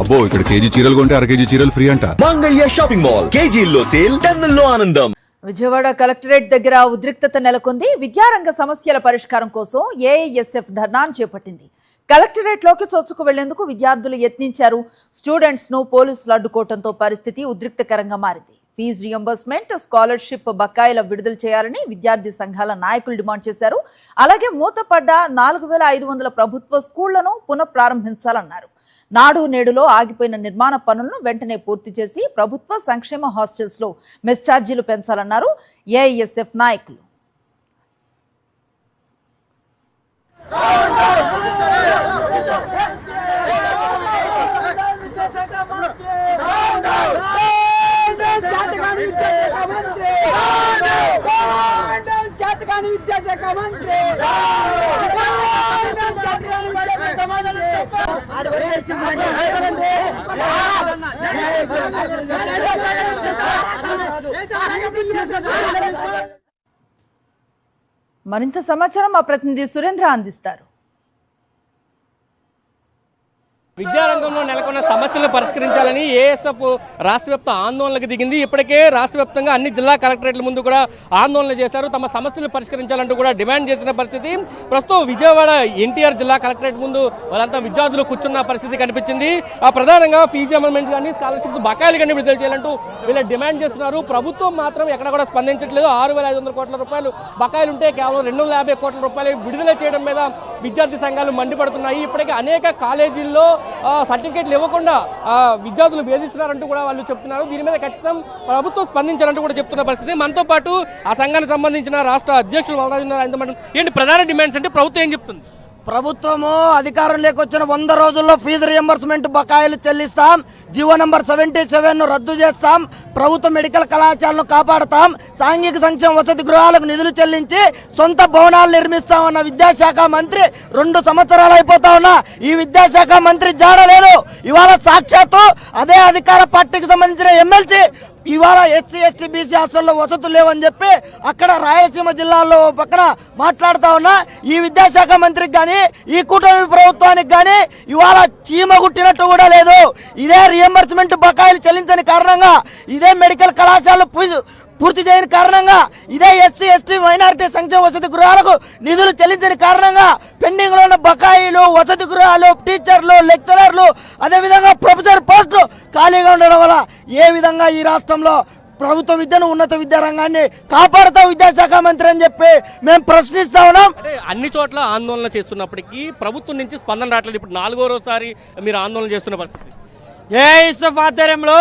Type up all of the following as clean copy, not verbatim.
అబ్బో ఇక్కడ కేజీ చీరలు కొంటే అర కేజీ చీరలు ఫ్రీ అంట. మంగళ్య షాపింగ్ మాల్ కేజీల్లో సేల్, టన్నుల్లో ఆనందం. విజయవాడ కలెక్టరేట్ దగ్గర ఉద్రిక్తత నెలకొంది. విద్యారంగ సమస్యల పరిష్కారం కోసం ఏఐఎస్ఎఫ్ ధర్నాను చేపట్టింది. కలెక్టరేట్ లోకి చొచ్చుకు వెళ్లేందుకు విద్యార్థులు యత్నించారు. స్టూడెంట్స్ ను పోలీసులు అడ్డుకోవడంతో పరిస్థితి ఉద్రిక్తకరంగా మారింది. ఫీజు రియంబర్స్మెంట్, స్కాలర్షిప్ బకాయిల విడుదల చేయాలని విద్యార్థి సంఘాల నాయకులు డిమాండ్ చేశారు. అలాగే మూతపడ్డ 4500 ప్రభుత్వ స్కూళ్లను పునఃప్రారంభించాలన్నారు. నాడు నేడులో ఆగిపోయిన నిర్మాణ పనులను వెంటనే పూర్తి చేసి ప్రభుత్వ సంక్షేమ హాస్టల్స్ లో మెస్ ఛార్జీలు పెంచాలన్నారు ఏఐఎస్ఎఫ్ నాయకులు. మరింత సమాచారం మా ప్రతినిధి సురేంద్ర అందిస్తారు. విద్యారంగంలో నెలకొన్న సమస్యలను పరిష్కరించాలని ఏఎస్ఎఫ్ రాష్ట్ర వ్యాప్త ఆందోళనకు దిగింది. ఇప్పటికే రాష్ట్ర వ్యాప్తంగా అన్ని జిల్లా కలెక్టరేట్ల ముందు కూడా ఆందోళన చేశారు. తమ సమస్యలు పరిష్కరించాలంటూ కూడా డిమాండ్ చేసిన పరిస్థితి. ప్రస్తుతం విజయవాడ ఎన్టీఆర్ జిల్లా కలెక్టరేట్ ముందు వాళ్ళంతా విద్యార్థులు కూర్చున్న పరిస్థితి కనిపించింది. ప్రధానంగా ఫీజు అమెండ్మెంట్ కానీ స్కాలర్షిప్స్ బకాయిలు కానీ విడుదల చేయాలంటూ వీళ్ళు డిమాండ్ చేస్తున్నారు. ప్రభుత్వం మాత్రం ఎక్కడ కూడా స్పందించట్లేదు. 6500 కోట్ల రూపాయలు బకాయిలు ఉంటే కేవలం 250 కోట్ల రూపాయలు విడుదల చేయడం మీద విద్యార్థి సంఘాలు మండిపడుతున్నాయి. ఇప్పటికే అనేక కాలేజీల్లో సర్టిఫికేట్లు ఇవ్వకుండా విద్యార్థులు వేధిస్తున్నారంటూ కూడా వాళ్ళు చెప్తున్నారు. దీని మీద ఖచ్చితం ప్రభుత్వం స్పందించాలంటూ కూడా చెప్తున్న పరిస్థితి. మనతో పాటు ఆ సంఘానికి సంబంధించిన రాష్ట్ర అధ్యక్షులు వలరాజు ఏంటి ప్రధాన డిమాండ్స్ అంటే ప్రభుత్వం ఏం చెప్తుంది? ప్రభుత్వము అధికారం లేకొచ్చిన 100 రోజుల్లో ఫీజు రియంబర్స్మెంట్ బకాయిలు చెల్లిస్తాం, జీవో నంబర్ 77ను రద్దు చేస్తాం, ప్రభుత్వ మెడికల్ కళాశాలను కాపాడుతాం, సాంఘిక సంక్షేమ వసతి గృహాలకు నిధులు చెల్లించి సొంత భవనాలు నిర్మిస్తామన్న విద్యాశాఖ మంత్రి 2 సంవత్సరాలు అయిపోతా ఉన్నా ఈ విద్యాశాఖ మంత్రి జాడలేదు. ఇవాళ సాక్షాత్తు అదే అధికార పార్టీకి సంబంధించిన ఎమ్మెల్సీ ఇవాళ ఎస్సీ ఎస్టీ బీసీ హాస్టల్లో వసతులు లేవని చెప్పి అక్కడ రాయలసీమ జిల్లాలో పక్కన మాట్లాడుతూ ఉన్నా ఈ విద్యాశాఖ మంత్రికి కానీ ఈ కూటమి ప్రభుత్వానికి కానీ ఇవాళ చీమ గుట్టినట్టు కూడా లేదు. ఇదే రియంబర్స్మెంట్ బకాయిలు చెల్లించని కారణంగా, ఇదే మెడికల్ కళాశాలలు పూర్తి చేయని కారణంగా, ఇదే ఎస్సీ ఎస్టీ మైనారిటీ సంక్షేమ వసతి గృహాలకు నిధులు చెల్లించని కారణంగా పెండింగ్ లో ఉన్న బకాయిలు, వసతి గృహాలు, టీచర్లు, లెక్చరర్లు, అదేవిధంగా ప్రొఫెసర్ పోస్టులు ఖాళీగా ఉండడం వల్ల ఏ విధంగా ఈ రాష్ట్రంలో ప్రభుత్వ విద్యను, ఉన్నత విద్యా రంగాన్ని కాపాడుతా విద్యాశాఖ మంత్రి అని చెప్పి మేము ప్రశ్నిస్తా ఉన్నాం. అన్ని చోట్ల ఆందోళన చేస్తున్నప్పటికీ ప్రభుత్వం నుంచి స్పందన రావట్లేదు. ఇప్పుడు 4వ మీరు ఆందోళన చేస్తున్న పరిస్థితి. ఏఐఎస్ఎఫ్ ఆధ్వర్యంలో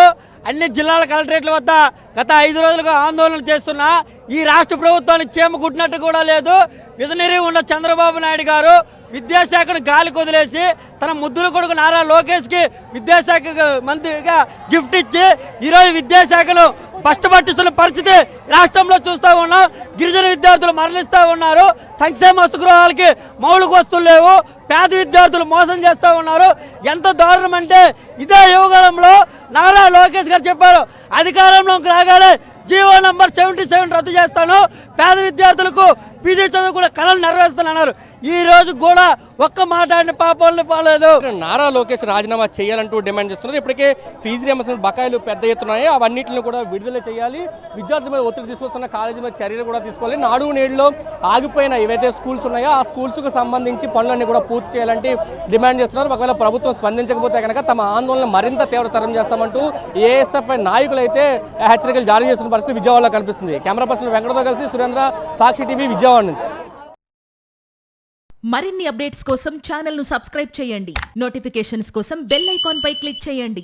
అన్ని జిల్లాల కలెక్టరేట్ల వద్ద గత 5 రోజులుగా ఆందోళన చేస్తున్నా ఈ రాష్ట్ర ప్రభుత్వానికి చీమ కుట్టినట్టు కూడా లేదు. విధనిరి ఉన్న చంద్రబాబు నాయుడు గారు విద్యాశాఖను గాలికి వదిలేసి తన ముద్దుల కొడుకు నారా లోకేష్కి విద్యాశాఖ మంత్రిగా గిఫ్ట్ ఇచ్చి ఈరోజు విద్యాశాఖను పట్టుబట్టిస్తున్న పరిస్థితి రాష్ట్రంలో చూస్తూ ఉన్నాం. గిరిజన విద్యార్థులు మరణిస్తూ ఉన్నారు, సంక్షేమ వసతి గృహాలకి మౌలిక వస్తువులు లేవు, పేద విద్యార్థులు మోసం చేస్తూ ఉన్నారు. ఎంత దారుణం అంటే ఇదే యువకాలంలో నారా లోకేష్ గారు చెప్పారు, అధికారంలోకి రాగానే జీవో నంబర్ 77 రద్దు చేస్తాను, పేద విద్యార్థులకు పీజీ చదువు కూడా కళలు నెరవేరుస్తానన్నారు. ఈ రోజు కూడా ఒక్క మాట్లాడిన పాపాలను పోలేదు. నారా లోకేష్ రాజీనామా చేయాలంటూ డిమాండ్ చేస్తున్నారు. ఇప్పటికే ఫీజు రియంబర్స్మెంట్ బకాయిలు పెద్ద ఎత్తున్నాయి, అవన్నింటిని కూడా విడుదల చేయాలి, విద్యార్థుల మీద ఒత్తిడి తీసుకొస్తున్న కాలేజీ మీద చర్యలు కూడా తీసుకోవాలి, నాడు నేడులో ఆగిపోయిన ఏవైతే స్కూల్స్ ఉన్నాయో ఆ స్కూల్స్కు సంబంధించి పనులన్నీ కూడా పూర్తి చేయాలంటే డిమాండ్ చేస్తున్నారు. ఒకవేళ ప్రభుత్వం స్పందించకపోతే కనుక తమ ఆందోళన మరింత తీవ్రతరం చేస్తామంటూ ఏఎస్ఎఫ్ నాయకులు అయితే హెచ్చరికలు జారీ చేస్తున్న పరిస్థితి విజయవాడలో కనిపిస్తుంది. కెమెరా పర్సన్ వెంకటతో కలిసి సురేంద్ర, సాక్షి టీవీ, విజయవాడ నుంచి. మరిన్ని అప్డేట్స్ కోసం ఛానల్ ను సబ్స్క్రైబ్ చేయండి. నోటిఫికేషన్స్ కోసం బెల్ ఐకాన్ పై క్లిక్ చేయండి.